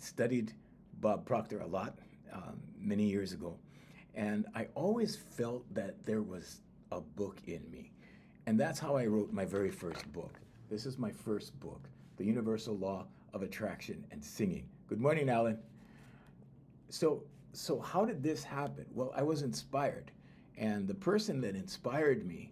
studied Bob Proctor a lot many years ago, and I always felt that there was a book in me. And that's how I wrote my very first book. This is my first book, The Universal Law of Attraction and Singing. Good morning, Alan. So how did this happen? Well, I was inspired. And the person that inspired me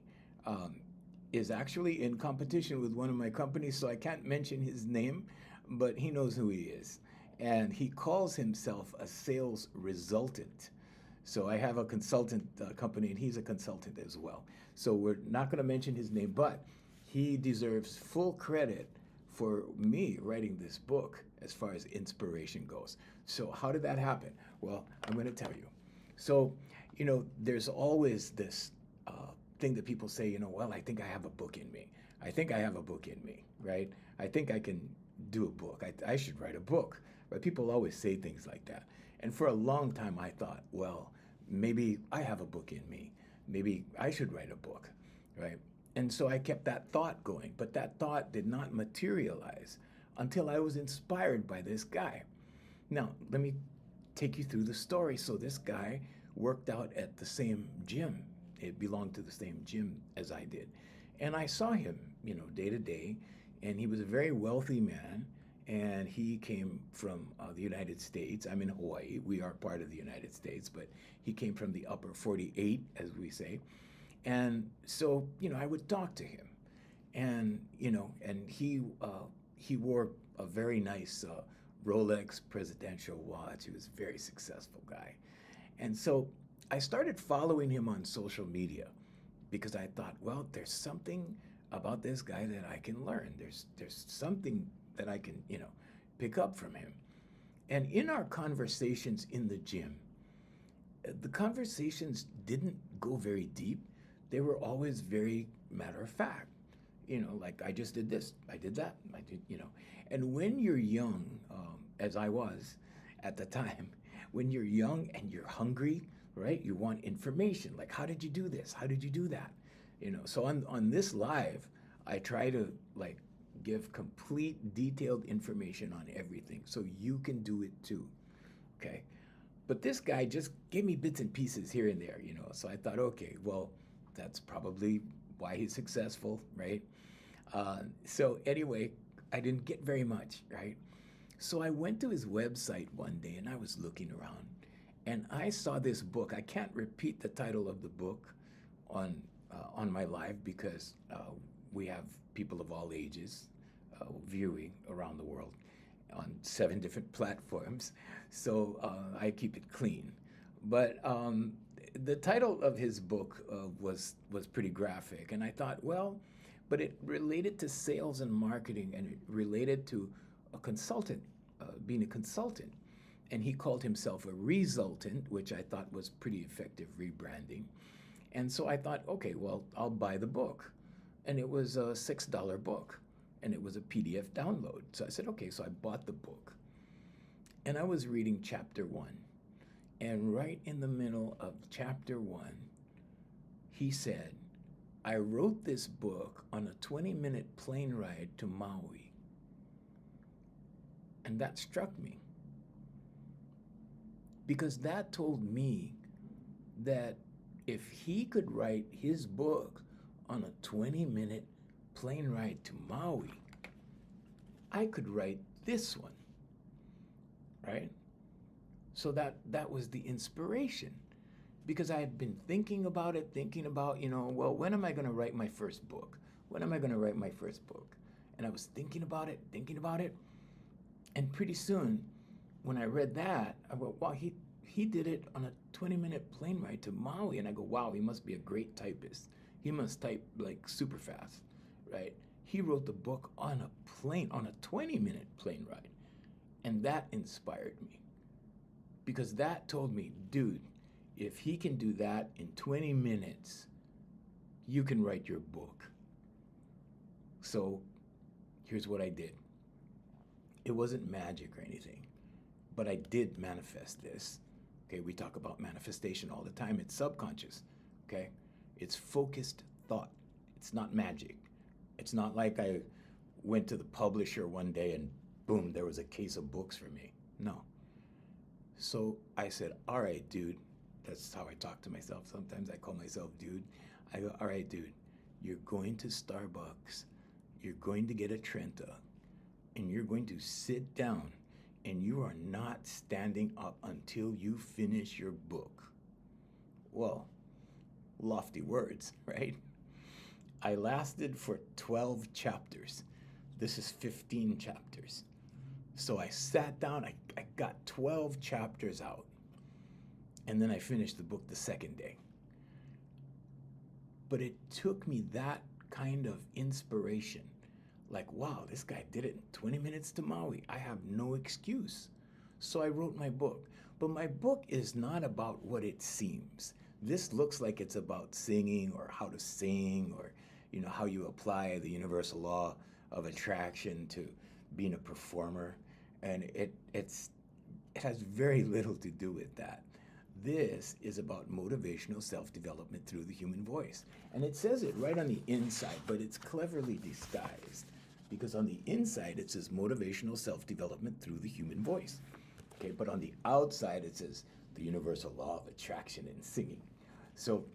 is actually in competition with one of my companies, so I can't mention his name, but he knows who he is. And he calls himself a sales resultant. So I have a consultant company, and he's a consultant as well. So we're not going to mention his name, but he deserves full credit for me writing this book as far as inspiration goes. So how did that happen? Well, I'm going to tell you. So, there's always this thing that people say, well, I think I have a book in me. I think I have a book in me, right? I think I can do a book. I should write a book. But people always say things like that. And for a long time, I thought, well, maybe I have a book in me. Maybe I should write a book, right? And so I kept that thought going. But that thought did not materialize until I was inspired by this guy. Now, let me take you through the story. So this guy worked out at the same gym. It belonged to the same gym as I did. And I saw him, day to day, and he was a very wealthy man, and he came from the United States. I'm in Hawaii. We are part of the United States, but he came from the upper 48, as we say. And so, I would talk to him, and, and he wore a very nice Rolex presidential watch. He was a very successful guy. And so I started following him on social media because I thought, well, there's something about this guy that I can learn. There's something that I can, pick up from him. And in our conversations in the gym, the conversations didn't go very deep. They were always very matter of fact. Like I just did this, I did that, I did, And when you're young, as I was at the time, when you're young and you're hungry, right? You want information. Like, how did you do this? How did you do that? So on this live, I try to give complete detailed information on everything so you can do it too, okay? But this guy just gave me bits and pieces here and there, So I thought, okay, well, that's probably why he's successful, right? So anyway, I didn't get very much, right? So I went to his website one day and I was looking around and I saw this book. I can't repeat the title of the book on my live because we have people of all ages viewing around the world on 7 different platforms. So I keep it clean. But the title of his book was pretty graphic. And I thought, well, but it related to sales and marketing, and it related to a consultant, being a consultant. And he called himself a resultant, which I thought was pretty effective rebranding. And so I thought, okay, well, I'll buy the book. And it was a $6 book, and it was a PDF download. So I said, okay, so I bought the book. And I was reading chapter 1. And right in the middle of chapter 1, he said, I wrote this book on a 20-minute plane ride to Maui. And that struck me. Because that told me that if he could write his book on a 20-minute plane ride to Maui, I could write this one, right? So that was the inspiration, because I had been thinking about, well, when am I going to write my first book? When am I going to write my first book? And I was thinking about it. And pretty soon, when I read that, I went, wow, he did it on a 20-minute plane ride to Maui. And I go, wow, he must be a great typist. He must type super fast, right? He wrote the book on a plane, on a 20-minute plane ride. And that inspired me, because that told me, dude, if he can do that in 20 minutes, you can write your book. So here's what I did. It wasn't magic or anything, but I did manifest this. Okay, we talk about manifestation all the time. It's subconscious, okay? It's focused thought. It's not magic. It's not like I went to the publisher one day and boom, there was a case of books for me. No. So I said, all right, dude. That's how I talk to myself. Sometimes I call myself dude. I go, all right, dude, you're going to Starbucks. You're going to get a Trenta. And you're going to sit down. And you are not standing up until you finish your book. Well, lofty words, right? I lasted for 12 chapters. This is 15 chapters. So I sat down, I got 12 chapters out, and then I finished the book the second day. But it took me that kind of inspiration. Like, wow, this guy did it in 20 minutes to Maui. I have no excuse. So I wrote my book. But my book is not about what it seems. This looks like it's about singing or how to sing or, how you apply the universal law of attraction to being a performer. And it has very little to do with that. This is about motivational self-development through the human voice. And it says it right on the inside, but it's cleverly disguised. Because on the inside, it says motivational self-development through the human voice. Okay, but on the outside, it says the universal law of attraction in singing. So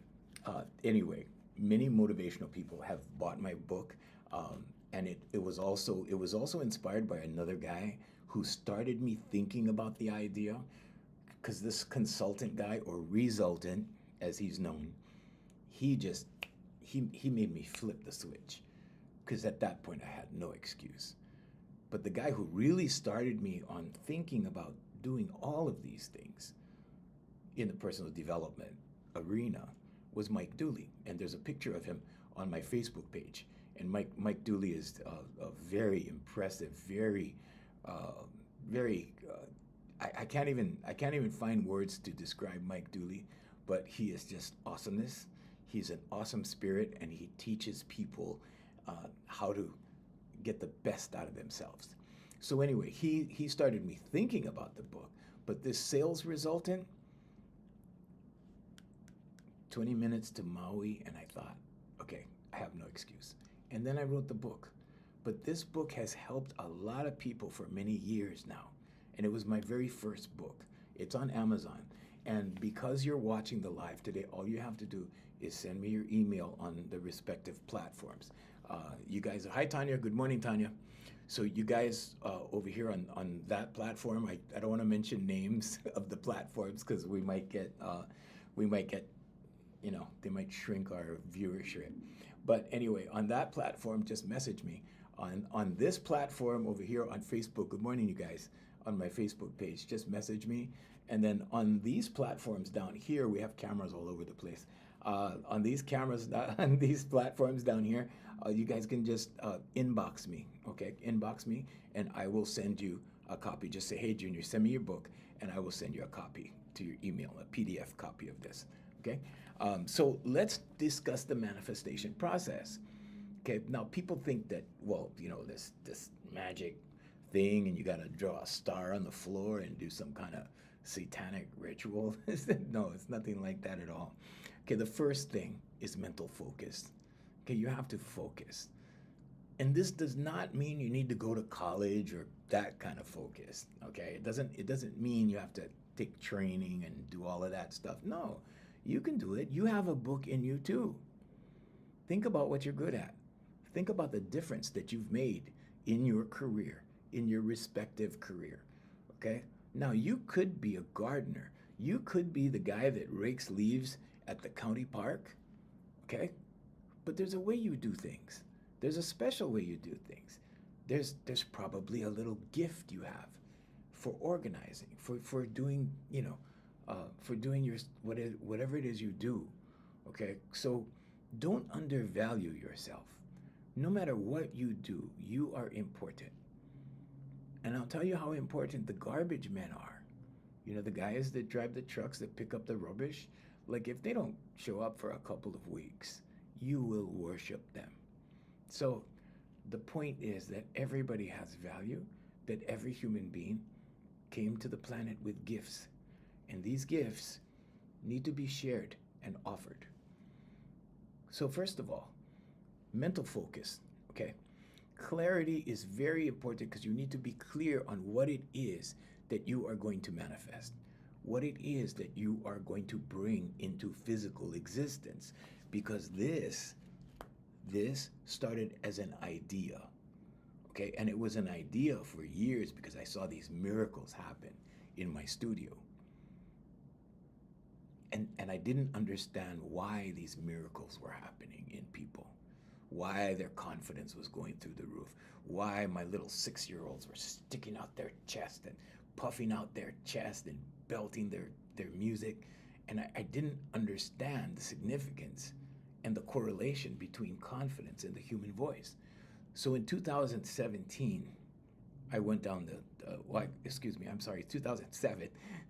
anyway, many motivational people have bought my book. And it was also inspired by another guy who started me thinking about the idea. Because this consultant guy, or resultant, as he's known, he made me flip the switch. Because at that point, I had no excuse. But the guy who really started me on thinking about doing all of these things in the personal development arena was Mike Dooley. And there's a picture of him on my Facebook page. And Mike Dooley is a very impressive, I can't even find words to describe Mike Dooley, but he is just awesomeness. He's an awesome spirit, and he teaches people how to get the best out of themselves. So anyway, he started me thinking about the book, but this sales resultant, 20 minutes to Maui, and I thought, okay, I have no excuse. And then I wrote the book. But this book has helped a lot of people for many years now. And it was my very first book. It's on Amazon. And because you're watching the live today, all you have to do is send me your email on the respective platforms. You guys, hi Tanya, good morning Tanya. So you guys over here on that platform, I don't want to mention names of the platforms because we might get, they might shrink our viewership. But anyway, on that platform, just message me. On this platform over here on Facebook, good morning you guys, on my Facebook page, just message me. And then on these platforms down here, we have cameras all over the place. On these cameras, on these platforms down here, you guys can just inbox me, okay? Inbox me, and I will send you a copy. Just say, hey, Junior, send me your book, and I will send you a copy to your email, a PDF copy of this, okay? So let's discuss the manifestation process. Okay, now people think that, well, this magic thing, and you got to draw a star on the floor and do some kind of satanic ritual. No, it's nothing like that at all. Okay, the first thing is mental focus. Okay, you have to focus. And this does not mean you need to go to college or that kind of focus. Okay, it doesn't mean you have to take training and do all of that stuff. No, you can do it. You have a book in you too. Think about what you're good at. Think about the difference that you've made in your career, in your respective career, okay? Now, you could be a gardener. You could be the guy that rakes leaves at the county park, okay? But there's a way you do things. There's a special way you do things. There's probably a little gift you have for organizing, for doing, for doing your whatever it is you do, okay? So don't undervalue yourself. No matter what you do, you are important. And I'll tell you how important the garbage men are. The guys that drive the trucks that pick up the rubbish, like if they don't show up for a couple of weeks, you will worship them. So the point is that everybody has value, that every human being came to the planet with gifts. And these gifts need to be shared and offered. So first of all, mental focus, okay? Clarity is very important because you need to be clear on what it is that you are going to manifest, what it is that you are going to bring into physical existence. Because this started as an idea, okay? And it was an idea for years because I saw these miracles happen in my studio. And I didn't understand why these miracles were happening in people, why their confidence was going through the roof, why my little 6-year-olds were sticking out their chest and puffing out their chest and belting their music. And I didn't understand the significance and the correlation between confidence and the human voice. So in 2017, I went down 2007.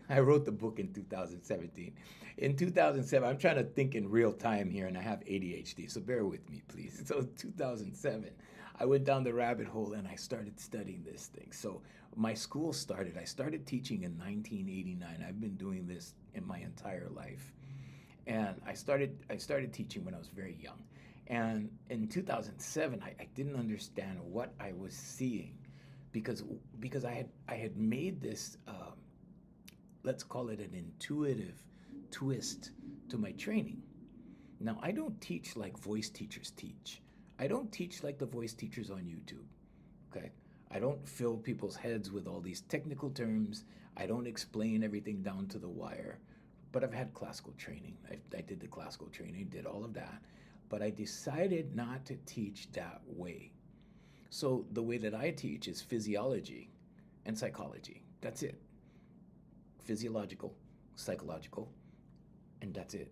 I wrote the book in 2017. In 2007, I'm trying to think in real time here, and I have ADHD, so bear with me, please. So in 2007, I went down the rabbit hole and I started studying this thing. So my school started, I started teaching in 1989. I've been doing this in my entire life. And I started teaching when I was very young. And in 2007, I didn't understand what I was seeing because I had made this, let's call it an intuitive twist to my training. Now, I don't teach like voice teachers teach. I don't teach like the voice teachers on YouTube, okay? I don't fill people's heads with all these technical terms. I don't explain everything down to the wire. But I've had classical training. I did the classical training, did all of that. But I decided not to teach that way. So the way that I teach is physiology and psychology. That's it. Physiological, psychological, and that's it.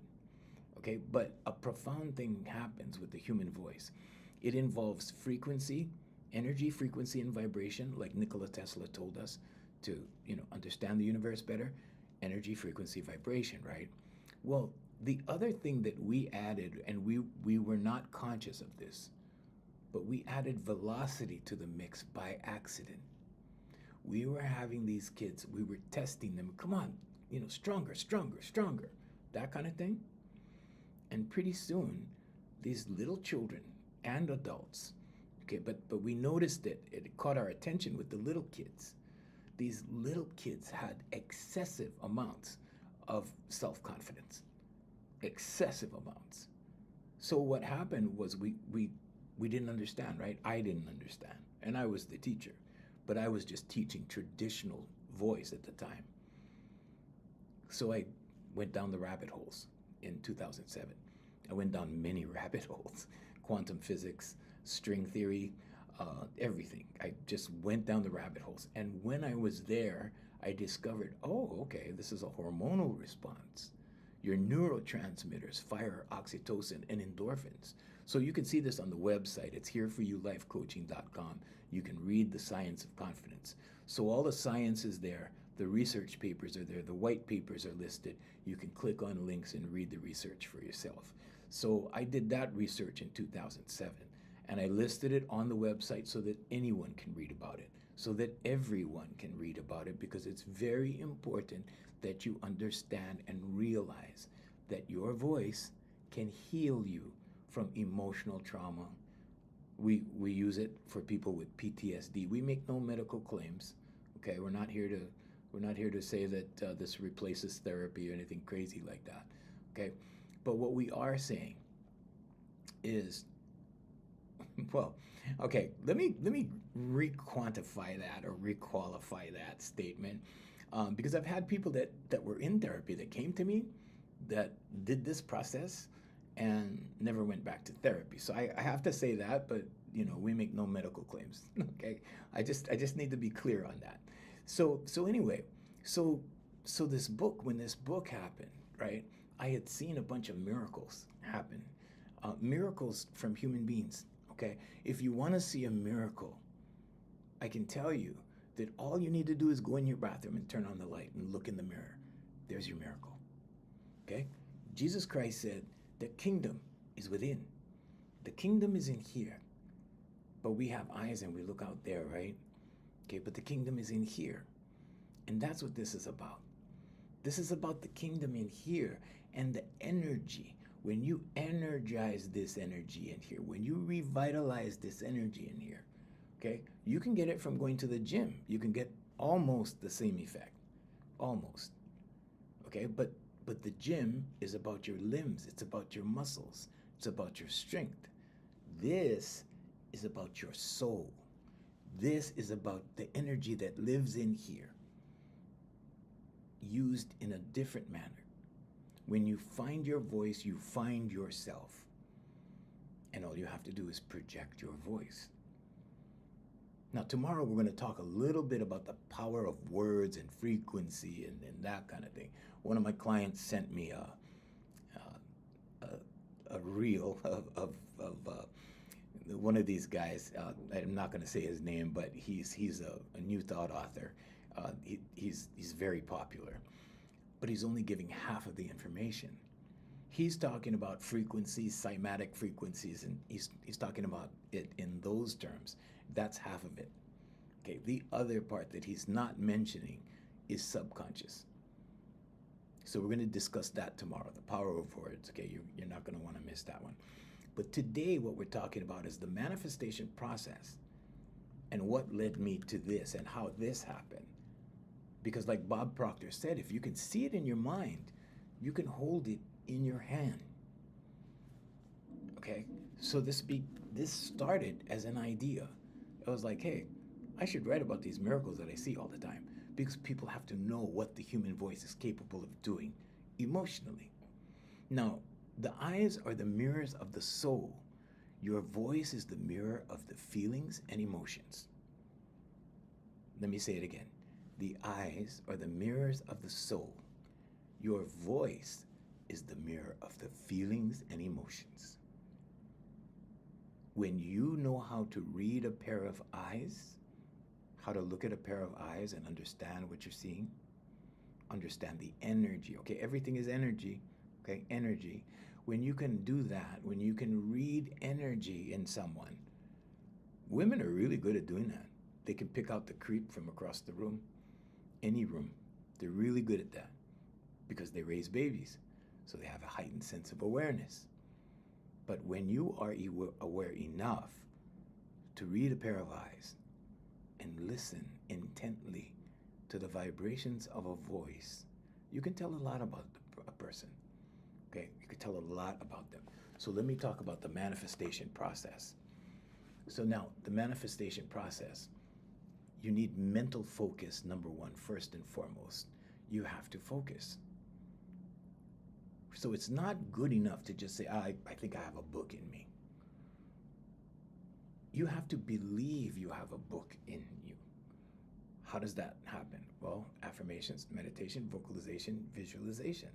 Okay, but a profound thing happens with the human voice. It involves frequency, energy, frequency, and vibration, like Nikola Tesla told us to, understand the universe better. Energy, frequency, vibration, right? Well, the other thing that we added, and we were not conscious of this, but we added velocity to the mix by accident. We were having these kids, we were testing them, come on, stronger, stronger, stronger, that kind of thing. And pretty soon, these little children and adults, okay, but we noticed that it caught our attention with the little kids. These little kids had excessive amounts of self-confidence, excessive amounts. So what happened was we didn't understand, right? I didn't understand, and I was the teacher, but I was just teaching traditional voice at the time. So I went down the rabbit holes in 2007. I went down many rabbit holes, quantum physics, string theory, everything. I just went down the rabbit holes. And when I was there, I discovered, okay, this is a hormonal response. Your neurotransmitters fire oxytocin and endorphins. So you can see this on the website. It's hereforyoulifecoaching.com. You can read the science of confidence. So all the science is there. The research papers are there. The white papers are listed. You can click on links and read the research for yourself. So I did that research in 2007. And I listed it on the website so that anyone can read about it, so that everyone can read about it, because it's very important that you understand and realize that your voice can heal you from emotional trauma. We use it for people with PTSD. We make no medical claims. Okay, we're not here to say that this replaces therapy or anything crazy like that. Okay, but what we are saying is, well, okay, let me re-quantify that or re-qualify that statement, because I've had people that were in therapy that came to me that did this process and never went back to therapy. So I have to say that, but we make no medical claims. Okay, I just need to be clear on that. So anyway, so this book, when this book happened, right? I had seen a bunch of miracles happen, miracles from human beings. Okay, if you want to see a miracle, I can tell you that all you need to do is go in your bathroom and turn on the light and look in the mirror. There's your miracle. Okay, Jesus Christ said the kingdom is within. The kingdom is in here, but we have eyes and we look out there, right? Okay, but the kingdom is in here, and that's what this is about. This is about the kingdom in here and the energy. When you energize this energy in here, when you revitalize this energy in here, okay, you can get it from going to the gym. You can get almost the same effect, almost. Okay, but the gym is about your limbs, it's about your muscles, it's about your strength. This is about your soul. This is about the energy that lives in here, used in a different manner. When you find your voice, you find yourself. And all you have to do is project your voice. Now, tomorrow we're going to talk a little bit about the power of words and frequency and that kind of thing. One of my clients sent me a reel of one of these guys. I'm not going to say his name, but he's a New Thought author. He's very popular, but he's only giving half of the information. He's talking about frequencies, cymatic frequencies, and he's talking about it in those terms. That's half of it. Okay, the other part that he's not mentioning is subconscious. So we're going to discuss that tomorrow, the power of words. Okay, you're not going to want to miss that one. But today what we're talking about is the manifestation process and what led me to this and how this happened. Because like Bob Proctor said, if you can see it in your mind, you can hold it in your hand. Okay, so this started as an idea. I was like, hey, I should write about these miracles that I see all the time, because people have to know what the human voice is capable of doing emotionally. Now, the eyes are the mirrors of the soul. Your voice is the mirror of the feelings and emotions. Let me say it again. The eyes are the mirrors of the soul. Your voice is the mirror of the feelings and emotions. When you know how to read a pair of eyes, how to look at a pair of eyes and understand what you're seeing, understand the energy. Okay, everything is energy. Okay, energy. When you can do that, when you can read energy in someone, women are really good at doing that. They can pick out the creep from across the room, any room. They're really good at that because they raise babies. So they have a heightened sense of awareness. But when you are aware enough to read a pair of eyes and listen intently to the vibrations of a voice, you can tell a lot about a person. Okay, you can tell a lot about them. So let me talk about the manifestation process. So now, the manifestation process, you need mental focus, number one, first and foremost. You have to focus. So it's not good enough to just say, I think I have a book in me. You have to believe you have a book in you. How does that happen? Well, affirmations, meditation, vocalization, visualization.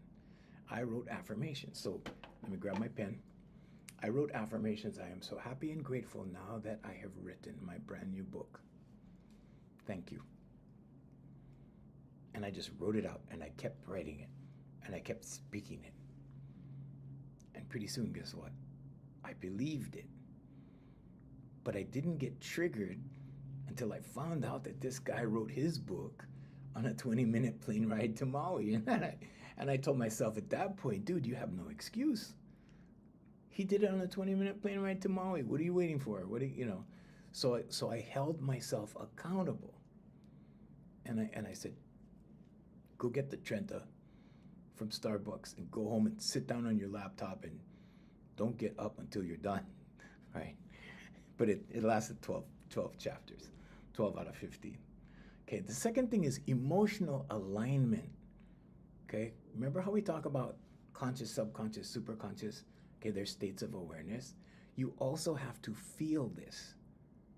I wrote affirmations. So let me grab my pen. I wrote affirmations. I am so happy and grateful now that I have written my brand new book. Thank you. And I just wrote it out and I kept writing it and I kept speaking it. And pretty soon, guess what? I believed it. But I didn't get triggered until I found out that this guy wrote his book on a 20-minute plane ride to Maui. And I told myself at that point, dude, you have no excuse. He did it on a 20-minute plane ride to Maui. What are you waiting for? So I held myself accountable. And I said, go get the Trenta from Starbucks and go home and sit down on your laptop and don't get up until you're done, right? But it lasted 12 chapters, 12 out of 15. Okay, the second thing is emotional alignment. Okay, remember how we talk about conscious, subconscious, superconscious? Okay, there's states of awareness. You also have to feel this.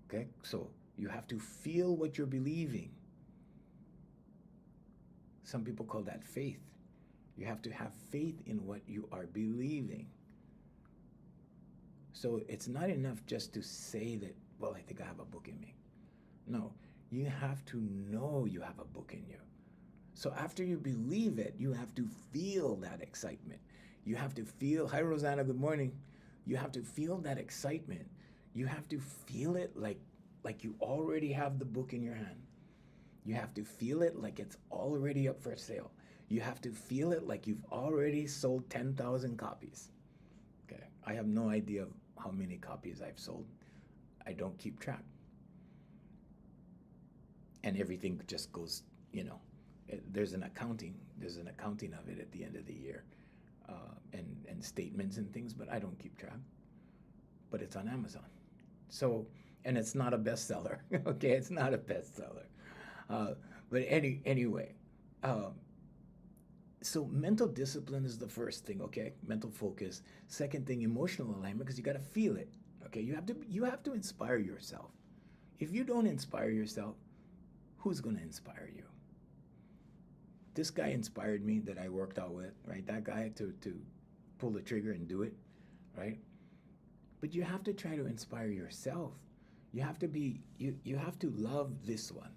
Okay, so you have to feel what you're believing. Some people call that faith. You have to have faith in what you are believing. So it's not enough just to say that, well, I think I have a book in me. No, you have to know you have a book in you. So after you believe it, you have to feel that excitement. You have to feel, hi Rosanna, good morning. You have to feel that excitement. You have to feel it like you already have the book in your hand. You have to feel it like it's already up for sale. You have to feel it like you've already sold 10,000 copies. Okay, I have no idea how many copies I've sold. I don't keep track. and everything just goes, there's an accounting of it at the end of the year, and statements and things, but I don't keep track. But it's on Amazon. So, and it's not a bestseller. Okay, it's not a bestseller. But anyway, so mental discipline is the first thing. Okay, mental focus. Second thing, emotional alignment, because you got to feel it. Okay, you have to inspire yourself. If you don't inspire yourself, who's going to inspire you? This guy inspired me that I worked out with, right? That guy to pull the trigger and do it, right? But you have to try to inspire yourself. You have to you have to love this one.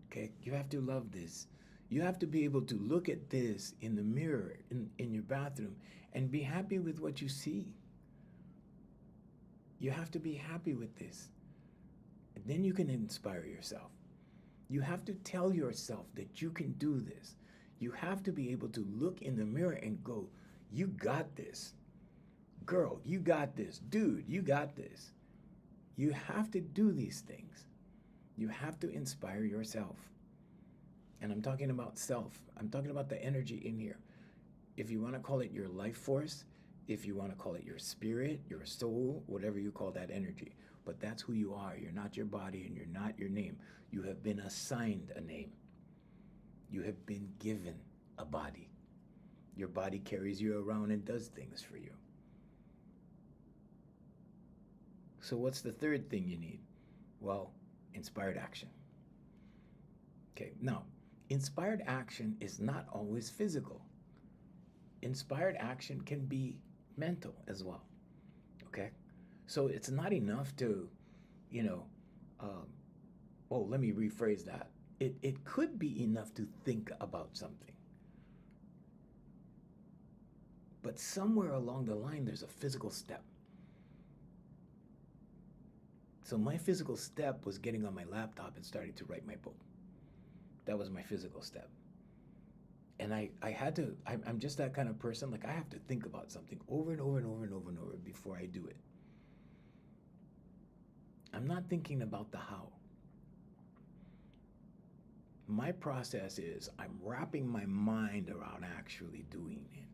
Okay? You have to love this. You have to be able to look at this in the mirror in your bathroom and be happy with what you see. You have to be happy with this. And then you can inspire yourself. You have to tell yourself that you can do this. You have to be able to look in the mirror and go, you got this. Girl, you got this. Dude, you got this. You have to do these things. You have to inspire yourself. And I'm talking about self. I'm talking about the energy in here. If you want to call it your life force, if you want to call it your spirit, your soul, whatever you call that energy. But that's who you are. You're not your body and you're not your name. You have been assigned a name. You have been given a body. Your body carries you around and does things for you. So what's the third thing you need? Well, inspired action. Okay, now, inspired action is not always physical. Inspired action can be mental as well. Okay? So it's not enough to, let me rephrase that. It could be enough to think about something. But somewhere along the line, there's a physical step. So my physical step was getting on my laptop and starting to write my book. That was my physical step. And I had to, I'm just that kind of person, like I have to think about something over and over and over and over and over before I do it. I'm not thinking about the how. My process is I'm wrapping my mind around actually doing it.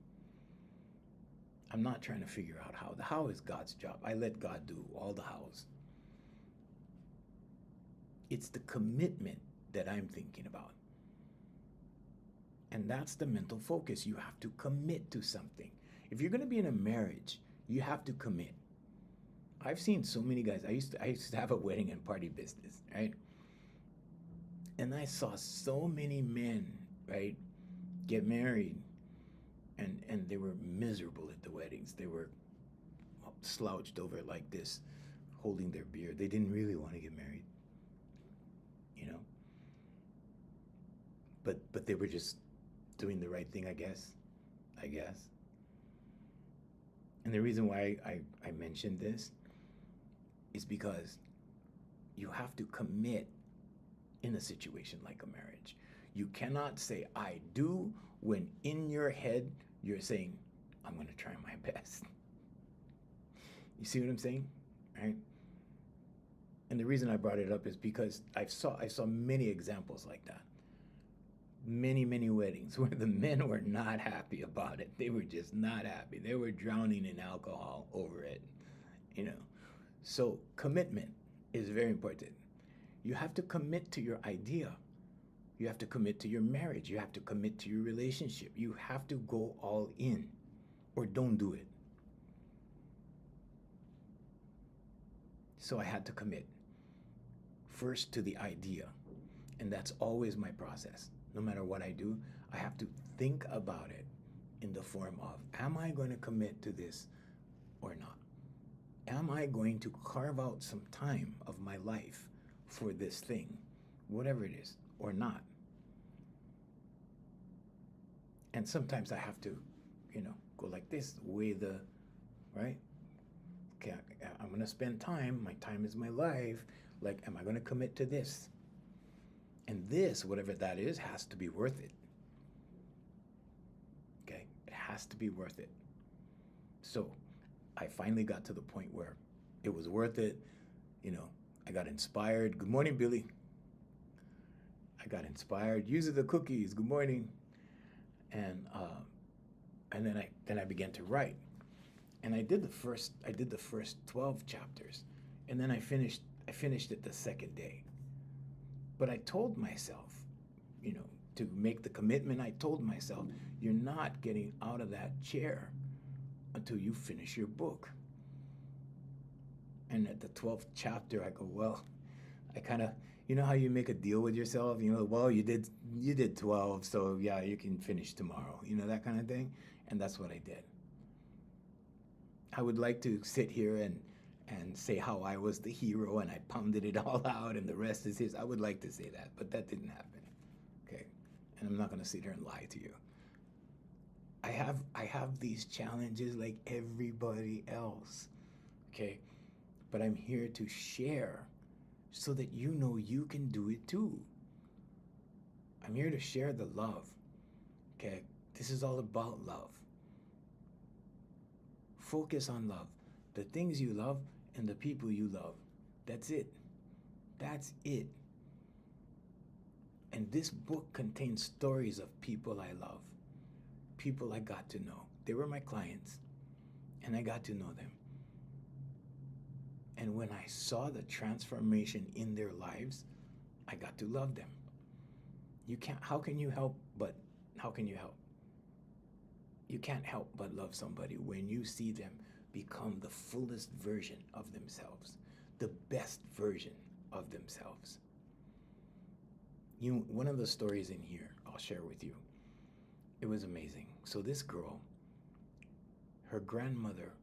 I'm not trying to figure out how. The how is God's job. I let God do all the hows. It's the commitment that I'm thinking about. And that's the mental focus. You have to commit to something. If you're going to be in a marriage, you have to commit. I've seen so many guys. I used to have a wedding and party business, right? And I saw so many men, right, get married, and they were miserable at the weddings. They were slouched over like this, holding their beer. They didn't really want to get married, But they were just doing the right thing, I guess. And the reason why I mentioned this is because you have to commit in a situation like a marriage. You cannot say, I do, when in your head you're saying, I'm going to try my best. You see what I'm saying? Right? And the reason I brought it up is because I saw many examples like that. Many weddings where the men were not happy about it. They were just not happy. They were drowning in alcohol over it, So commitment is very important. You have to commit to your idea. You have to commit to your marriage. You have to commit to your relationship. You have to go all in or don't do it. So I had to commit first to the idea. And that's always my process. No matter what I do, I have to think about it in the form of, am I going to commit to this or not? Am I going to carve out some time of my life for this thing, whatever it is, or not? And sometimes I have to, go like this, weigh the, right? Okay, I'm going to spend time. My time is my life. Like, am I going to commit to this? And this, whatever that is, has to be worth it. Okay? It has to be worth it. So I finally got to the point where it was worth it. I got inspired. Good morning, Billy. I got inspired. Use of the cookies. Good morning. And then I began to write. And I did the first 12 chapters. And then I finished it the second day. But I told myself, to make the commitment, I told myself, you're not getting out of that chair until you finish your book. And at the 12th chapter, I go, well, I kind of, how you make a deal with yourself, well, you did 12, so yeah, you can finish tomorrow, that kind of thing. And that's what I did. I would like to sit here and say how I was the hero and I pounded it all out and the rest is his. I would like to say that, but that didn't happen. Okay? And I'm not going to sit here and lie to you. I have these challenges like everybody else. Okay? But I'm here to share so that you can do it too. I'm here to share the love. Okay? This is all about love. Focus on love. The things you love and the people you love. That's it. That's it. And this book contains stories of people I love. People I got to know. They were my clients. And I got to know them. And when I saw the transformation in their lives, I got to love them. How can you help? You can't help but love somebody when you see them become the fullest version of themselves, the best version of themselves. One of the stories in here I'll share with you. It was amazing. So this girl, her grandmother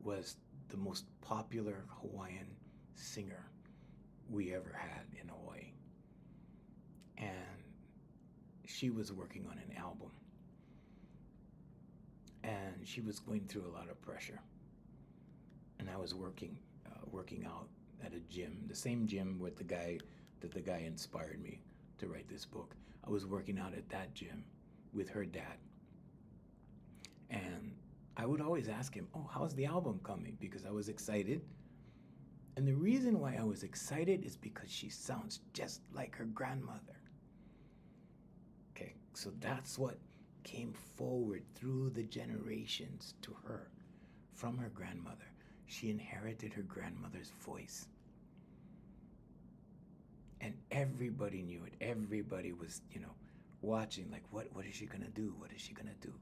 was the most popular Hawaiian singer we ever had in Hawaii. And she was working on an album. And she was going through a lot of pressure. And I was working out at a gym, the same gym with the guy inspired me to write this book. I was working out at that gym with her dad. And I would always ask him, oh, how's the album coming? Because I was excited. And the reason why I was excited is because she sounds just like her grandmother. Okay, so that's what came forward through the generations to her from her grandmother. She inherited her grandmother's voice. And everybody knew it. Everybody was, watching, like, what is she gonna do? What is she gonna do?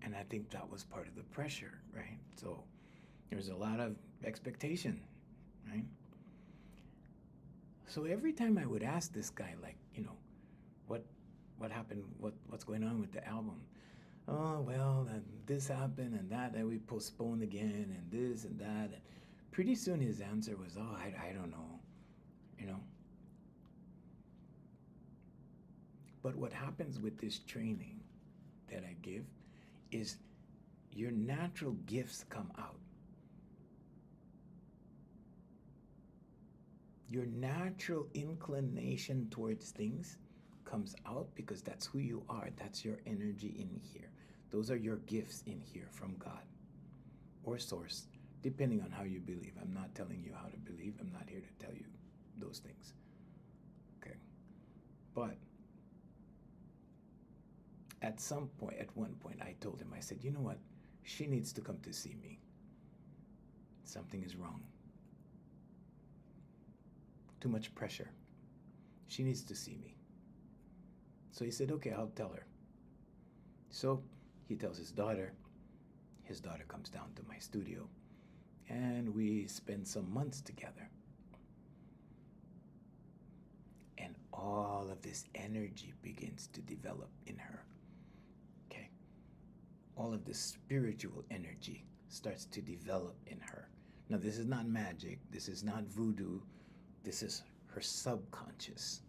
And I think that was part of the pressure, right? So there was a lot of expectation, right? So every time I would ask this guy, like, what happened? What's going on with the album? Oh, well, and this happened and that we postponed again and this and that. And pretty soon his answer was, oh, I don't know, But what happens with this training that I give is your natural gifts come out. Your natural inclination towards things comes out because that's who you are. That's your energy in here. Those are your gifts in here from God or source, depending on how you believe. I'm not telling you how to believe. I'm not here to tell you those things. Okay. But at one point, I told him, I said, you know what? She needs to come to see me. Something is wrong. Too much pressure. She needs to see me. So he said, okay, I'll tell her. So he tells his daughter. His daughter comes down to my studio. And we spend some months together. And all of this energy begins to develop in her. Okay? All of this spiritual energy starts to develop in her. Now, this is not magic. This is not voodoo. This is her subconscious.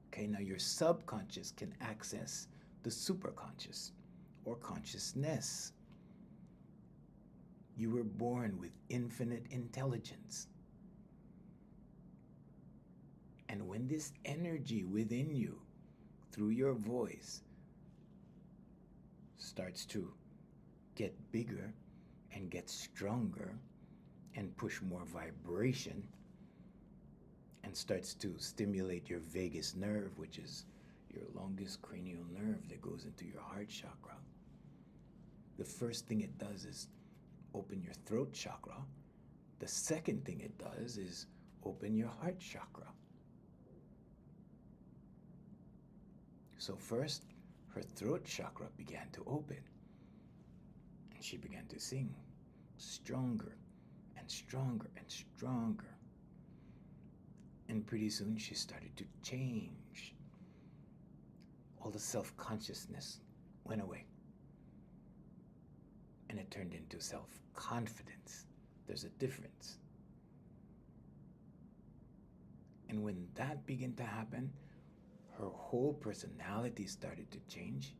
Okay, now your subconscious can access the superconscious or consciousness. You were born with infinite intelligence. And when this energy within you, through your voice, starts to get bigger and get stronger and push more vibration, and starts to stimulate your vagus nerve, which is your longest cranial nerve that goes into your heart chakra. The first thing it does is open your throat chakra. The second thing it does is open your heart chakra. So first, her throat chakra began to open, and she began to sing stronger and stronger and stronger. And pretty soon she started to change. All the self-consciousness went away, and it turned into self-confidence. There's a difference. And when that began to happen, her whole personality started to change.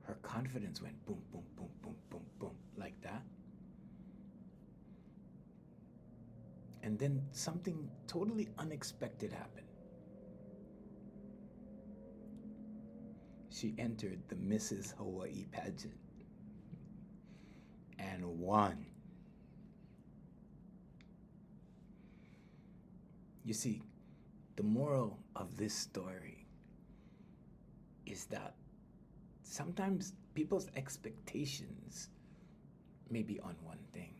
Her confidence went boom, boom, boom, boom, boom, boom, like that. And then something totally unexpected happened. She entered the Mrs. Hawaii pageant and won. You see, the moral of this story is that sometimes people's expectations may be on one thing.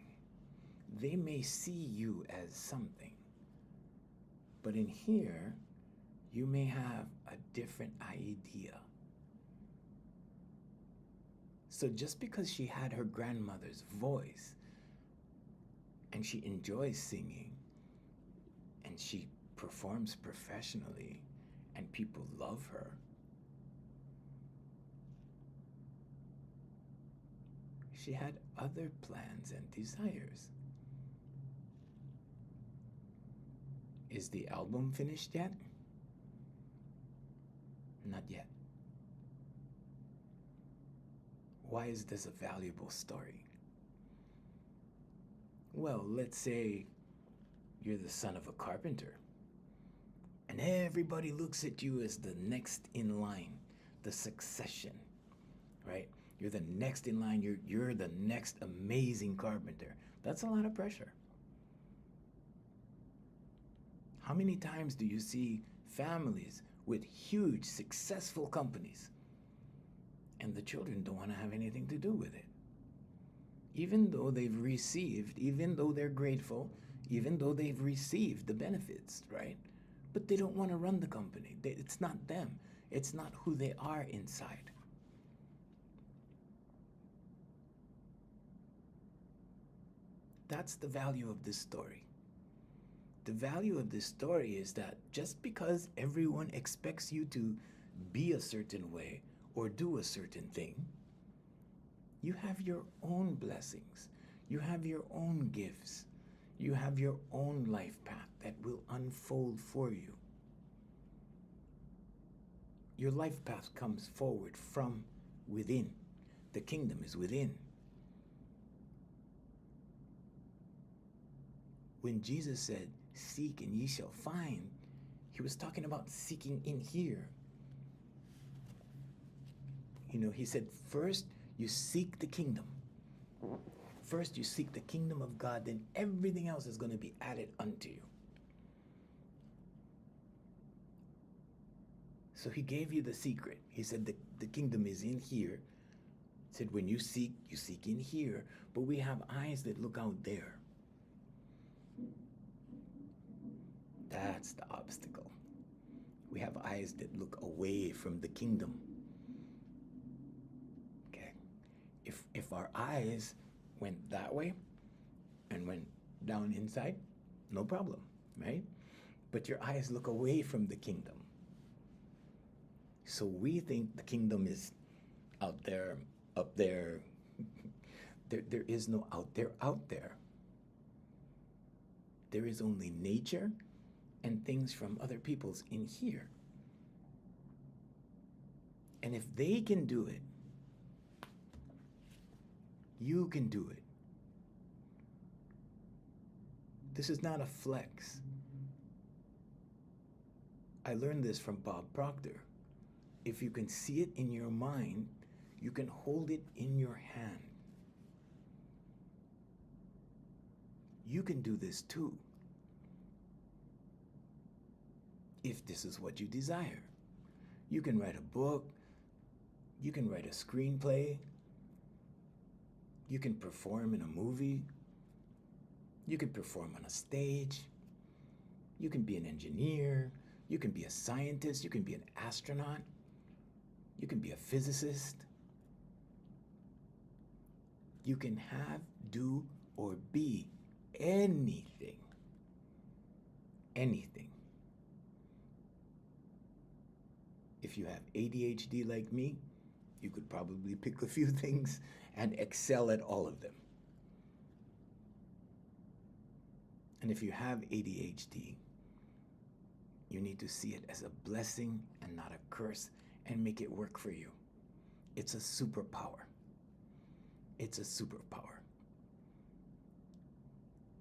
They may see you as something, but in here, you may have a different idea. So just because she had her grandmother's voice and she enjoys singing and she performs professionally and people love her, she had other plans and desires. Is the album finished yet? Not yet. Why is this a valuable story? Well, let's say you're the son of a carpenter, and everybody looks at you as the next in line, the succession, right? You're the next in line, you're the next amazing carpenter. That's a lot of pressure. How many times do you see families with huge, successful companies and the children don't want to have anything to do with it? Even though they've received, even though they're grateful, even though they've received the benefits, right? But they don't want to run the company. It's not them. It's not who they are inside. That's the value of this story. The value of this story is that just because everyone expects you to be a certain way or do a certain thing, you have your own blessings. You have your own gifts. You have your own life path that will unfold for you. Your life path comes forward from within. The kingdom is within. When Jesus said, "Seek and ye shall find," he was talking about seeking in here. You know, he said, first you seek the kingdom. First you seek the kingdom of God, then everything else is going to be added unto you. So he gave you the secret. He said the kingdom is in here. He said when you seek in here, but we have eyes that look out there. That's the obstacle. We have eyes that look away from the kingdom. Okay. If our eyes went that way and went down inside, no problem, right? But your eyes look away from the kingdom. So we think the kingdom is out there, up there. There is no out there. There is only nature and things from other people's in here. And if they can do it, you can do it. This is not a flex. I learned this from Bob Proctor. If you can see it in your mind, you can hold it in your hand. You can do this too. if this is what you desire. You can write a book, you can write a screenplay, you can perform in a movie, you can perform on a stage, you can be an engineer, you can be a scientist, you can be an astronaut, you can be a physicist. You can have, do, or be anything. Anything. If you have ADHD like me, you could probably pick a few things and excel at all of them. And if you have ADHD, you need to see it as a blessing and not a curse and make it work for you. It's a superpower. It's a superpower.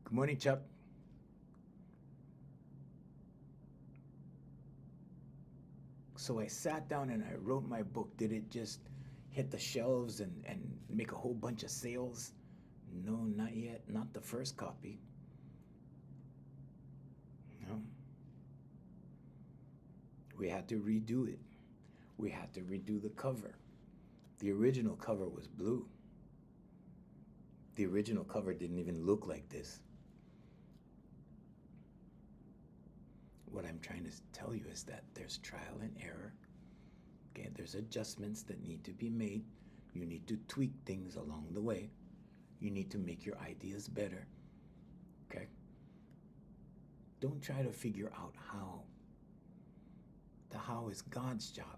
Good morning, Chuck. So I sat down and I wrote my book. Did it just hit the shelves and make a whole bunch of sales? No, not yet. Not the first copy. No. We had to redo it. We had to redo the cover. The original cover was blue. The original cover didn't even look like this. What I'm trying to tell you is that there's trial and error. Okay, there's adjustments that need to be made. You need to tweak things along the way. You need to make your ideas better. Okay? Don't try to figure out how. The how is God's job.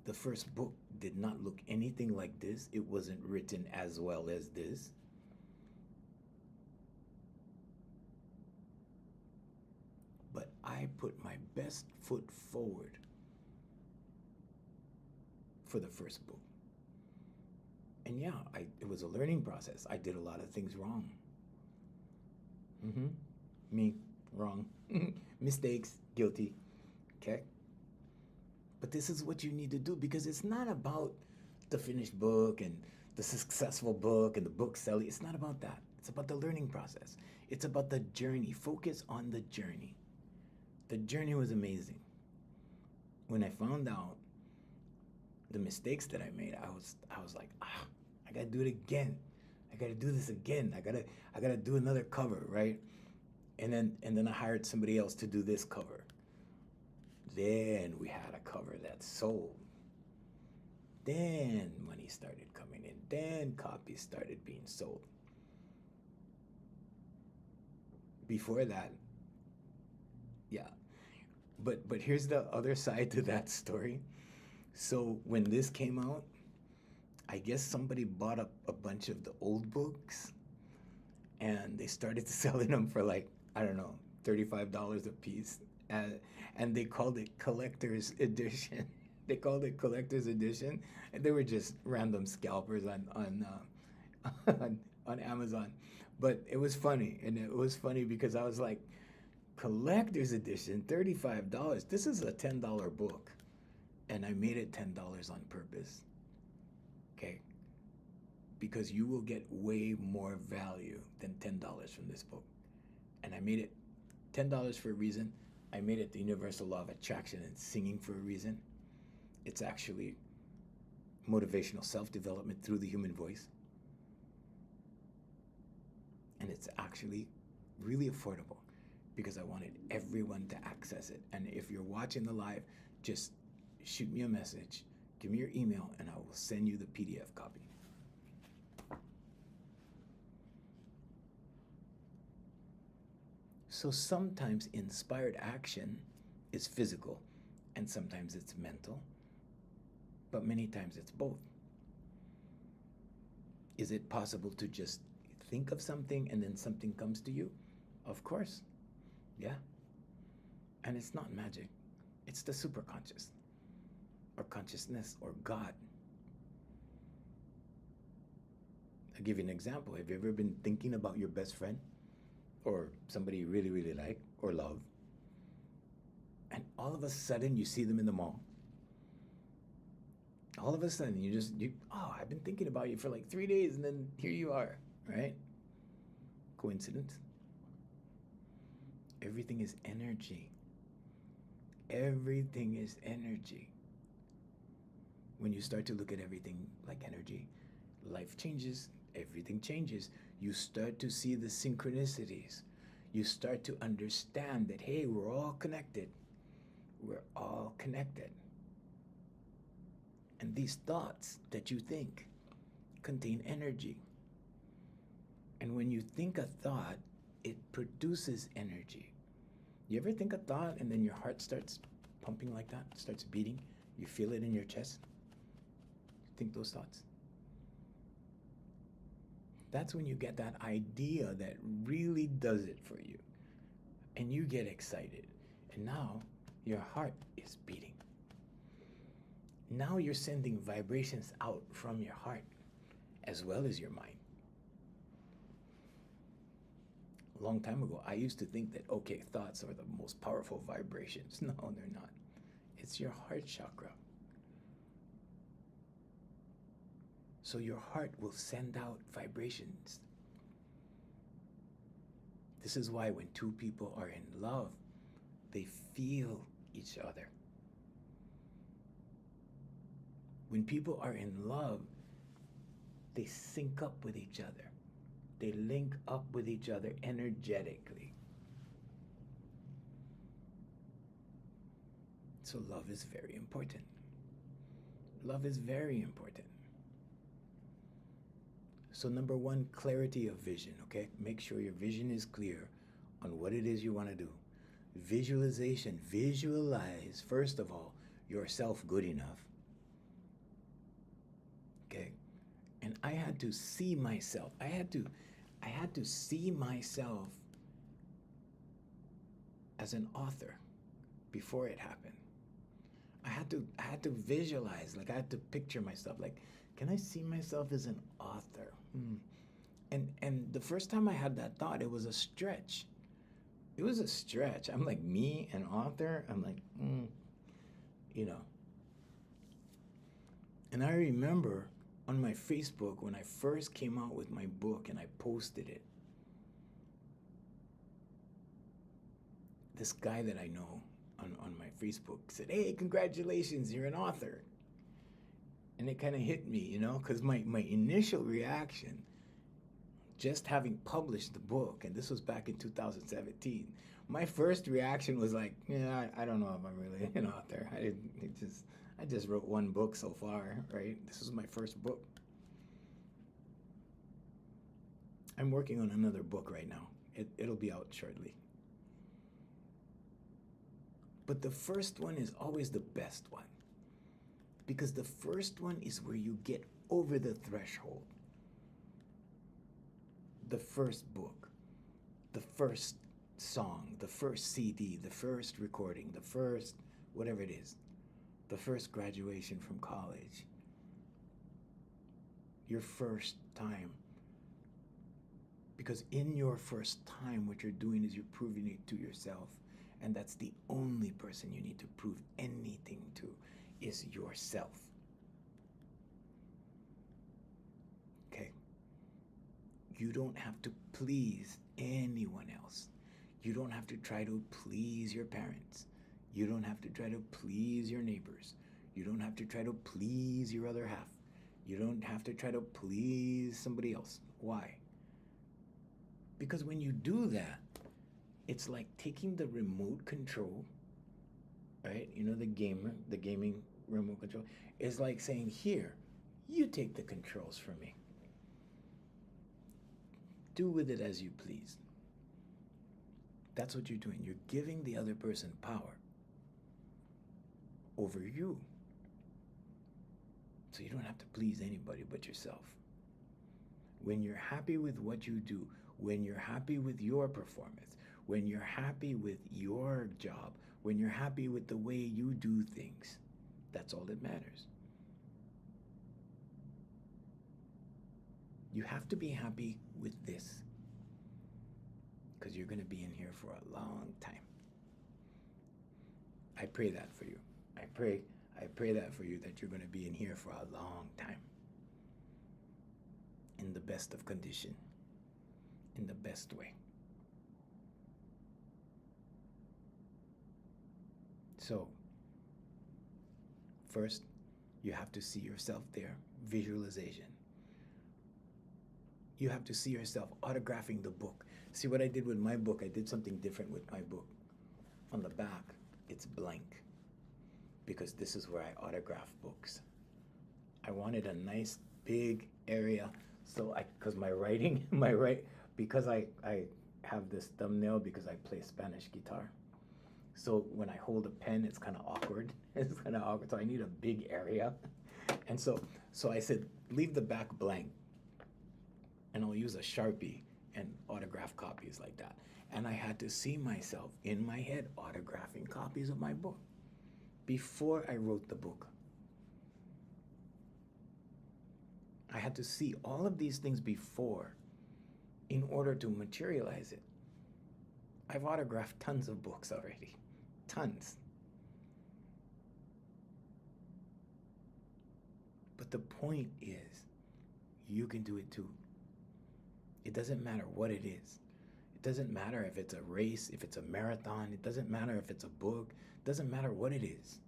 The first book did not look anything like this. It wasn't written as well as this. But I put my best foot forward for the first book. And yeah, it was a learning process. I did a lot of things wrong. Me, wrong. Mistakes, guilty. Okay? But this is what you need to do, because it's not about the finished book and the successful book and the book selling. It's not about that. It's about the learning process. It's about the journey. Focus on the journey. The journey was amazing. When I found out the mistakes that I made, I was like, I gotta do it again. I gotta do this again. I gotta do another cover, right? And then I hired somebody else to do this cover. Then we had a cover that sold. Then money started coming in. Then copies started being sold. Before that, yeah. But here's the other side to that story. So when this came out, I guess somebody bought up a bunch of the old books and they started selling them for like, I don't know, $35 a piece. And they called it collector's edition. They called it collector's edition, and they were just random scalpers on Amazon. But it was funny, and it was funny because I was like, collector's edition, $35. This is a $10 book, and I made it $10 on purpose. Okay, because you will get way more value than $10 from this book, and I made it $10 for a reason. I made it the universal law of attraction and singing for a reason. It's actually motivational self-development through the human voice. And it's actually really affordable because I wanted everyone to access it. And if you're watching the live, just shoot me a message, give me your email, and I will send you the PDF copy. So sometimes inspired action is physical, and sometimes it's mental, but many times it's both. Is it possible to just think of something and then something comes to you? Of course, yeah. And it's not magic, it's the superconscious, or consciousness, or God. I'll give you an example. Have you ever been thinking about your best friend? Or somebody you really, really like or love, and all of a sudden you see them in the mall. All of a sudden I've been thinking about you for like 3 days, and then here you are, right? Coincidence? Everything is energy. Everything is energy. When you start to look at everything like energy, life changes, everything changes. You start to see the synchronicities. You start to understand that, hey, we're all connected. We're all connected. And these thoughts that you think contain energy. And when you think a thought, it produces energy. You ever think a thought and then your heart starts pumping like that, starts beating? You feel it in your chest? Think those thoughts. That's when you get that idea that really does it for you. And you get excited. And now your heart is beating. Now you're sending vibrations out from your heart as well as your mind. A long time ago, I used to think that, okay, thoughts are the most powerful vibrations. No, they're not. It's your heart chakra. So your heart will send out vibrations. This is why when two people are in love, they feel each other. When people are in love, they sync up with each other. They link up with each other energetically. So love is very important. Love is very important. So number one, clarity of vision, okay? Make sure your vision is clear on what it is you want to do. Visualization, visualize, first of all, yourself good enough. Okay? And I had to see myself. I had to see myself as an author before it happened. I had to visualize, like I had to picture myself, like, can I see myself as an author? And the first time I had that thought, it was a stretch. It was a stretch. I'm like, me, an author? I'm like, you know. And I remember on my Facebook when I first came out with my book and I posted it, this guy that I know on my Facebook said, hey, congratulations, you're an author. And it kind of hit me, you know, because my initial reaction, just having published the book, and this was back in 2017, my first reaction was like, yeah, I don't know if I'm really an author. I just wrote one book so far, right? This was my first book. I'm working on another book right now. It'll be out shortly. But the first one is always the best one. Because the first one is where you get over the threshold. The first book, the first song, the first CD, the first recording, the first whatever it is, the first graduation from college, your first time. Because in your first time, what you're doing is you're proving it to yourself. And that's the only person you need to prove anything to, is yourself. Okay? You don't have to please anyone else. You don't have to try to please your parents. You don't have to try to please your neighbors. You don't have to try to please your other half. You don't have to try to please somebody else. Why? Because when you do that, it's like taking the remote control, right? You know, the gaming remote control. It's like saying, here, you take the controls from me. Do with it as you please. That's what you're doing. You're giving the other person power over you. So you don't have to please anybody but yourself. When you're happy with what you do, when you're happy with your performance, when you're happy with your job, when you're happy with the way you do things, that's all that matters. You have to be happy with this, because you're going to be in here for a long time. I pray that for you. I pray that for you, that you're going to be in here for a long time. In the best of condition. In the best way. So, first, you have to see yourself there, visualization. You have to see yourself autographing the book. See what I did with my book? I did something different with my book. On the back, it's blank because this is where I autograph books. I wanted a nice big area so because my writing, because I have this thumbnail because I play Spanish guitar. So when I hold a pen, it's kind of awkward. It's kind of awkward, so I need a big area. And so I said, leave the back blank, and I'll use a Sharpie and autograph copies like that. And I had to see myself in my head autographing copies of my book before I wrote the book. I had to see all of these things before in order to materialize it. I've autographed tons of books already, tons. But the point is, you can do it too. It doesn't matter what it is. It doesn't matter if it's a race, if it's a marathon. It doesn't matter if it's a book. It doesn't matter what it is.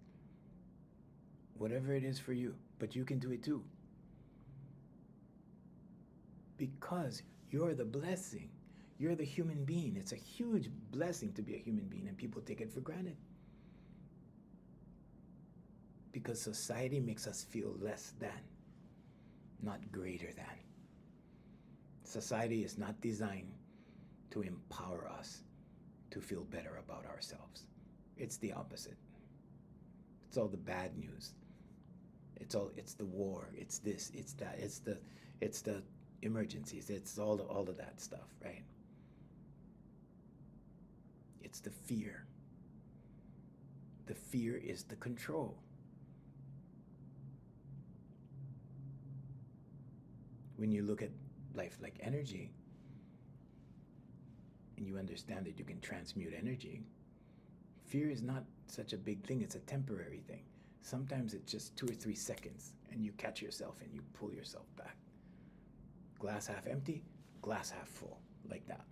Whatever it is for you, but you can do it too. Because you're the blessing. You're the human being. It's a huge blessing to be a human being, and people take it for granted. Because society makes us feel less than, not greater than. Society is not designed to empower us to feel better about ourselves. It's the opposite. It's all the bad news. It's the war. It's this. It's that. It's the emergencies. It's all of that stuff, right? It's the fear. The fear is the control. When you look at life like energy, and you understand that you can transmute energy, fear is not such a big thing. It's a temporary thing. Sometimes it's just 2 or 3 seconds, and you catch yourself and you pull yourself back. Glass half empty, glass half full, like that.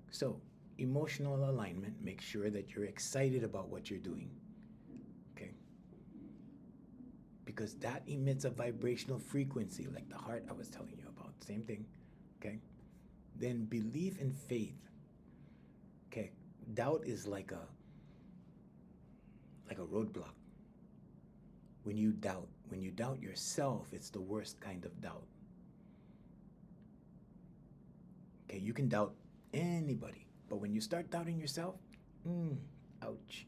So, emotional alignment, make sure that you're excited about what you're doing, okay? Because that emits a vibrational frequency, like the heart I was telling you about, same thing, okay? Then belief and faith, okay? Doubt is like a roadblock. When you doubt yourself, it's the worst kind of doubt. Okay, you can doubt anybody, but when you start doubting yourself, ouch.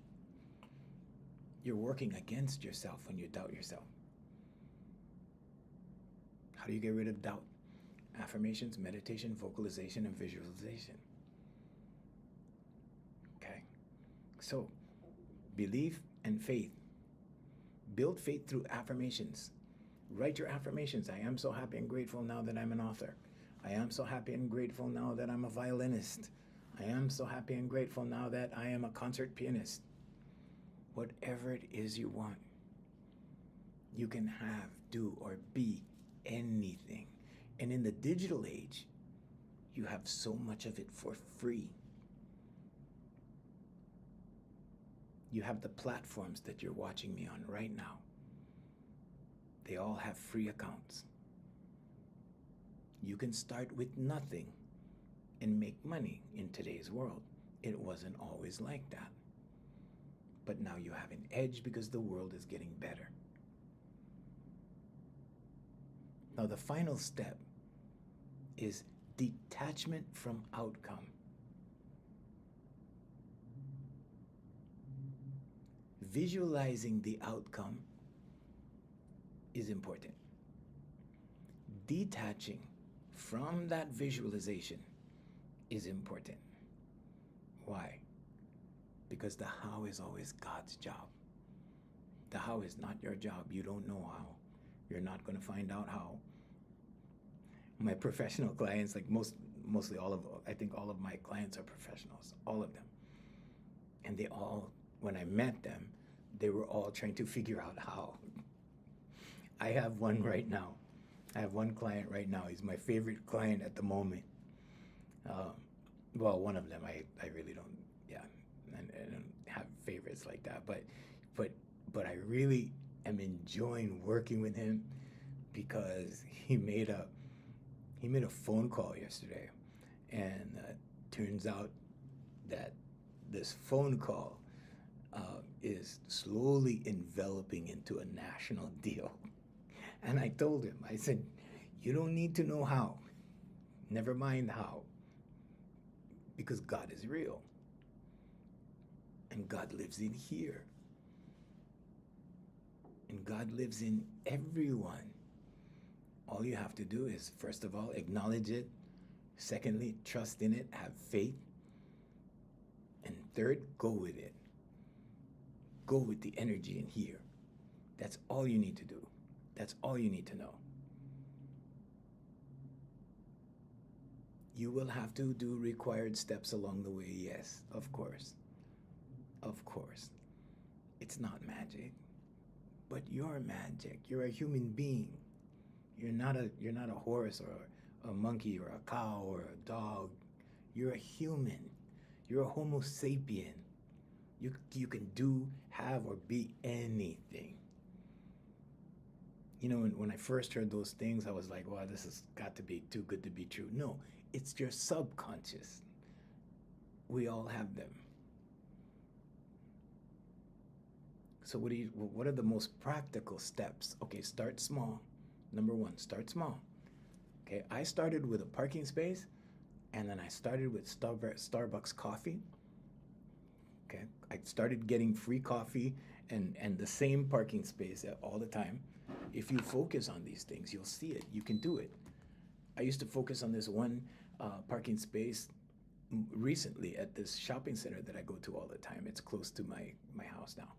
You're working against yourself when you doubt yourself. How do you get rid of doubt? Affirmations, meditation, vocalization, and visualization. Okay, so belief and faith. Build faith through affirmations. Write your affirmations. I am so happy and grateful now that I'm an author. I am so happy and grateful now that I'm a violinist. I am so happy and grateful now that I am a concert pianist. Whatever it is you want, you can have, do, or be anything. And in the digital age, you have so much of it for free. You have the platforms that you're watching me on right now. They all have free accounts. You can start with nothing and make money in today's world. It wasn't always like that. But now you have an edge because the world is getting better. Now the final step is detachment from outcome. Visualizing the outcome is important. Detaching from that visualization is important. Why? Because the how is always God's job. The how is not your job. You don't know how. You're not going to find out how. My professional clients, like mostly I think all of my clients are professionals, all of them. And they all, when I met them, they were all trying to figure out how. I have one right now. I have one client right now. He's my favorite client at the moment. Well, one of them, I really don't, yeah. secrets like that. But but I really am enjoying working with him because he made a phone call yesterday, and turns out that this phone call is slowly enveloping into a national deal. And I told him, I said, you don't need to know how. Never mind how. Because God is real. And God lives in here. And God lives in everyone. All you have to do is, first of all, acknowledge it. Secondly, trust in it, have faith. And third, go with it. Go with the energy in here. That's all you need to do. That's all you need to know. You will have to do required steps along the way, yes, of course. Of course. It's not magic. But you're magic. You're a human being. You're not a horse or a monkey or a cow or a dog. You're a human. You're a Homo sapien. You can do, have, or be anything. You know, when I first heard those things, I was like, wow, this has got to be too good to be true. No, it's your subconscious. We all have them. So what are the most practical steps? Okay, start small. Number one, start small. Okay, I started with a parking space, and then I started with Starbucks coffee. Okay, I started getting free coffee and the same parking space all the time. If you focus on these things, you'll see it. You can do it. I used to focus on this one parking space recently at this shopping center that I go to all the time. It's close to my house now.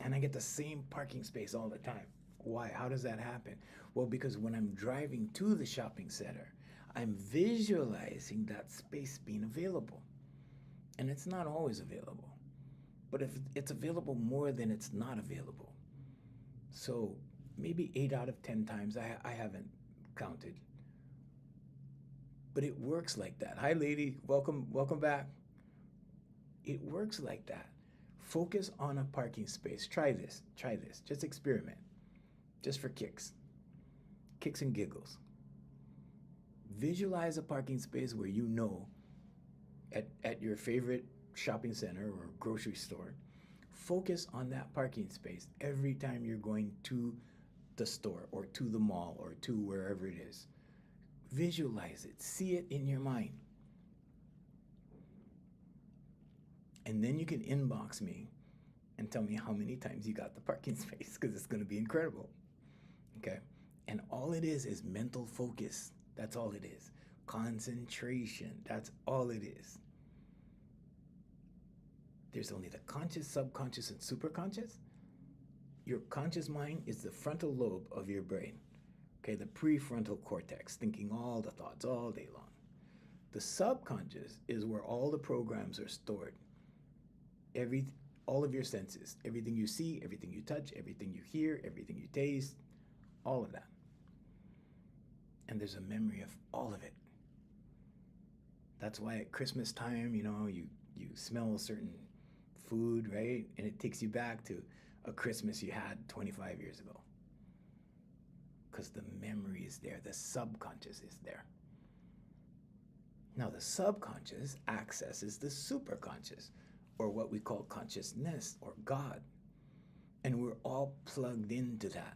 And I get the same parking space all the time. Why? How does that happen? Well, because when I'm driving to the shopping center, I'm visualizing that space being available. And it's not always available. But if it's available more than it's not available. So maybe 8 out of 10 times, I haven't counted. But it works like that. Hi, lady. Welcome back. It works like that. Focus on a parking space. Try this. Just experiment. Just for kicks and giggles. Visualize a parking space where you know at your favorite shopping center or grocery store. Focus on that parking space every time you're going to the store or to the mall or to wherever it is. Visualize it. See it in your mind. And then you can inbox me and tell me how many times you got the parking space, because it's going to be incredible. Okay? And all it is mental focus. That's all it is. Concentration. That's all it is. There's only the conscious, subconscious, and superconscious. Your conscious mind is the frontal lobe of your brain. Okay, the prefrontal cortex, thinking all the thoughts all day long. The subconscious is where all the programs are stored. All of your senses, everything you see, everything you touch, everything you hear, everything you taste, all of that. And there's a memory of all of it. That's why at Christmas time, you know, you smell a certain food, right? And it takes you back to a Christmas you had 25 years ago. Because the memory is there, the subconscious is there. Now the subconscious accesses the superconscious, or what we call consciousness, or God. And we're all plugged into that.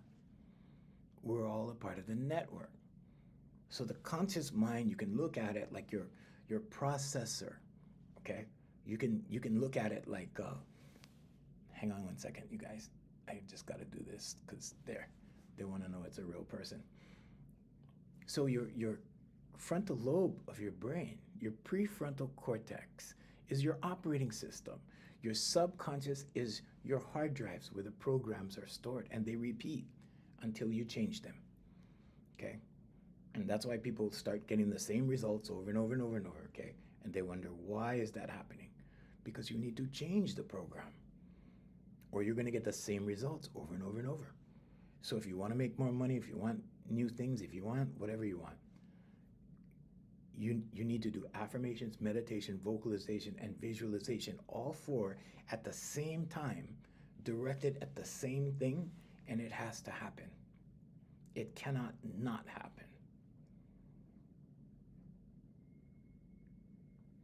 We're all a part of the network. So the conscious mind, you can look at it like your processor, okay? You can look at it like, hang on one second, you guys. I just got to do this because they want to know it's a real person. So your frontal lobe of your brain, your prefrontal cortex, is your operating system. Your subconscious is your hard drives where the programs are stored, and they repeat until you change them, okay? And that's why people start getting the same results over and over and over and over, okay? And they wonder, why is that happening? Because you need to change the program, or you're gonna get the same results over and over and over. So if you wanna make more money, if you want new things, if you want whatever you want, you need to do affirmations, meditation, vocalization, and visualization, all four at the same time, directed at the same thing, and it has to happen. It cannot not happen.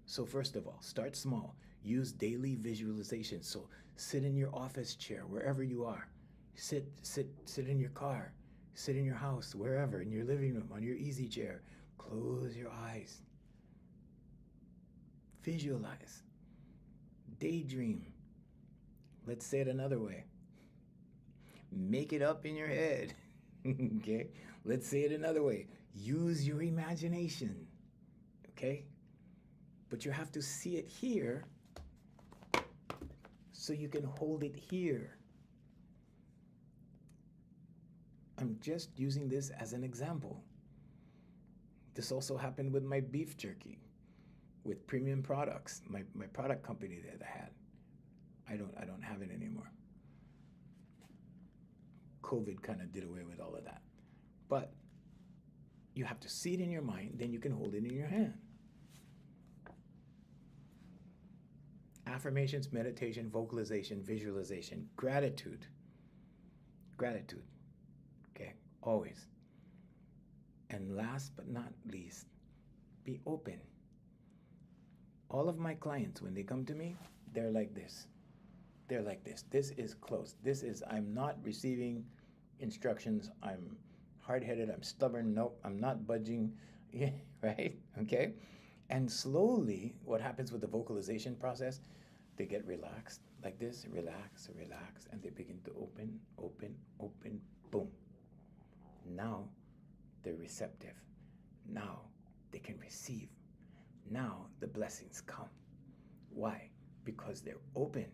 So first of all, start small. Use daily visualization. So sit in your office chair, wherever you are. Sit in your car. Sit in your house, wherever, in your living room, on your easy chair. Close your eyes. Visualize. Daydream. Let's say it another way. Make it up in your head. Okay? Let's say it another way. Use your imagination. Okay? But you have to see it here so you can hold it here. I'm just using this as an example. This also happened with my beef jerky, with premium products, my product company that I had. I don't have it anymore. COVID kind of did away with all of that. But you have to see it in your mind, then you can hold it in your hand. Affirmations, meditation, vocalization, visualization, gratitude. Gratitude. Okay, always. And last but not least, be open. All of my clients, when they come to me, they're like this. They're like this. This is closed. I'm not receiving instructions. I'm hard-headed. I'm stubborn. Nope, I'm not budging. Right? Okay? And slowly, what happens with the vocalization process, they get relaxed like this, relax, relax, and they begin to open, open, open, boom. Now, they're receptive. Now, they can receive. Now, the blessings come. Why? Because they're open.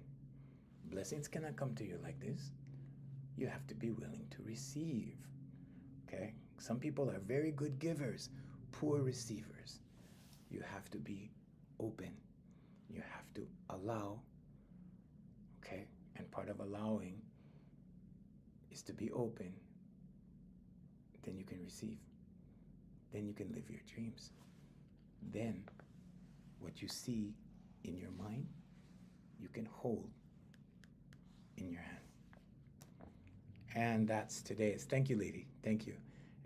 Blessings cannot come to you like this. You have to be willing to receive. Okay? Some people are very good givers, poor receivers. You have to be open. You have to allow. Okay? And part of allowing is to be open. Then you can receive. Then you can live your dreams. Then what you see in your mind, you can hold in your hand. And that's today's. Thank you, lady. Thank you.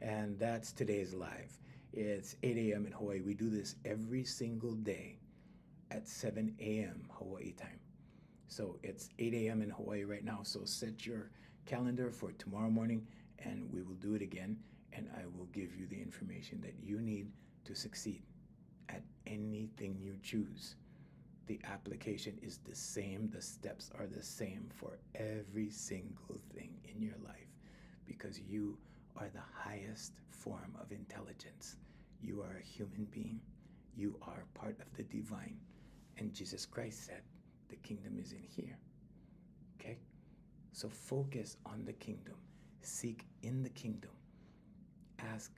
And that's today's live. It's 8 a.m. in Hawaii. We do this every single day at 7 a.m. Hawaii time. So it's 8 a.m. in Hawaii right now. So set your calendar for tomorrow morning and we will do it again. And I will give you the information that you need to succeed at anything you choose. The application is the same. The steps are the same for every single thing in your life because you are the highest form of intelligence. You are a human being. You are part of the divine. And Jesus Christ said, the kingdom is in here. Okay? So focus on the kingdom. Seek in the kingdom. Ask